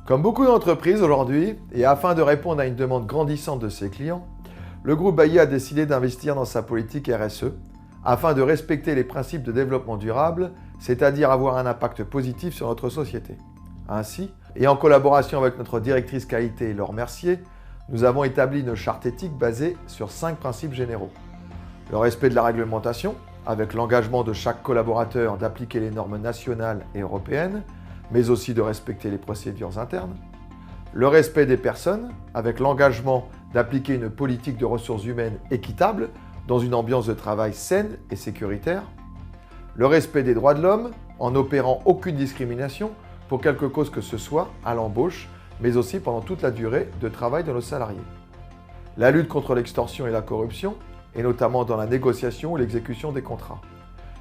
Comme beaucoup d'entreprises aujourd'hui, et afin de répondre à une demande grandissante de ses clients, le groupe Bailly a décidé d'investir dans sa politique RSE afin de respecter les principes de développement durable, c'est-à-dire avoir un impact positif sur notre société. Ainsi, et en collaboration avec notre directrice qualité Laure Mercier, nous avons établi une charte éthique basée sur 5 principes généraux. Le respect de la réglementation, avec l'engagement de chaque collaborateur d'appliquer les normes nationales et européennes, mais aussi de respecter les procédures internes. Le respect des personnes, avec l'engagement d'appliquer une politique de ressources humaines équitable dans une ambiance de travail saine et sécuritaire. Le respect des droits de l'homme, en n'opérant aucune discrimination pour quelque cause que ce soit à l'embauche, mais aussi pendant toute la durée de travail de nos salariés. La lutte contre l'extorsion et la corruption, et notamment dans la négociation ou l'exécution des contrats.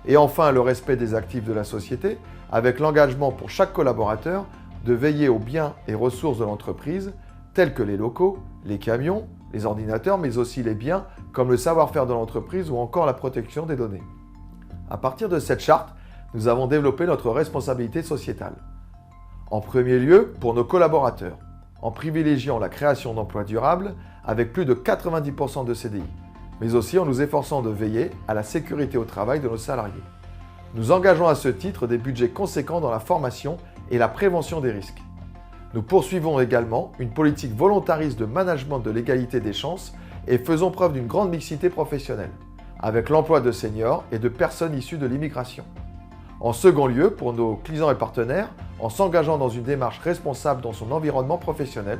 Et enfin, le respect des actifs de la société, avec l'engagement pour chaque collaborateur de veiller aux biens et ressources de l'entreprise, tels que les locaux, les camions, les ordinateurs, mais aussi les biens comme le savoir-faire de l'entreprise ou encore la protection des données. À partir de cette charte, nous avons développé notre responsabilité sociétale. En premier lieu, pour nos collaborateurs, en privilégiant la création d'emplois durables avec plus de 90% de CDI, mais aussi en nous efforçant de veiller à la sécurité au travail de nos salariés. Nous engageons à ce titre des budgets conséquents dans la formation et la prévention des risques. Nous poursuivons également une politique volontariste de management de l'égalité des chances et faisons preuve d'une grande mixité professionnelle, avec l'emploi de seniors et de personnes issues de l'immigration. En second lieu, pour nos clients et partenaires, en s'engageant dans une démarche responsable dans son environnement professionnel,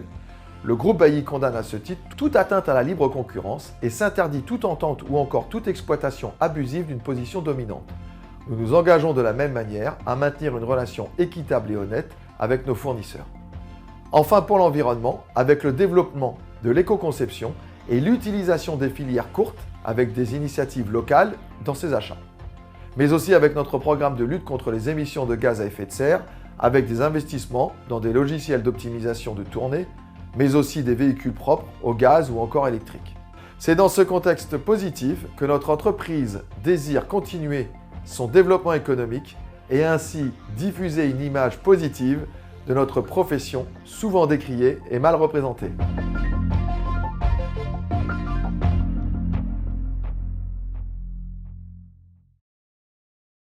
le groupe Bailly condamne à ce titre toute atteinte à la libre concurrence et s'interdit toute entente ou encore toute exploitation abusive d'une position dominante. Nous nous engageons de la même manière à maintenir une relation équitable et honnête avec nos fournisseurs. Enfin, pour l'environnement, avec le développement de l'éco-conception et l'utilisation des filières courtes avec des initiatives locales dans ses achats. Mais aussi avec notre programme de lutte contre les émissions de gaz à effet de serre, avec des investissements dans des logiciels d'optimisation de tournée, mais aussi des véhicules propres au gaz ou encore électriques. C'est dans ce contexte positif que notre entreprise désire continuer son développement économique et ainsi diffuser une image positive de notre profession souvent décriée et mal représentée.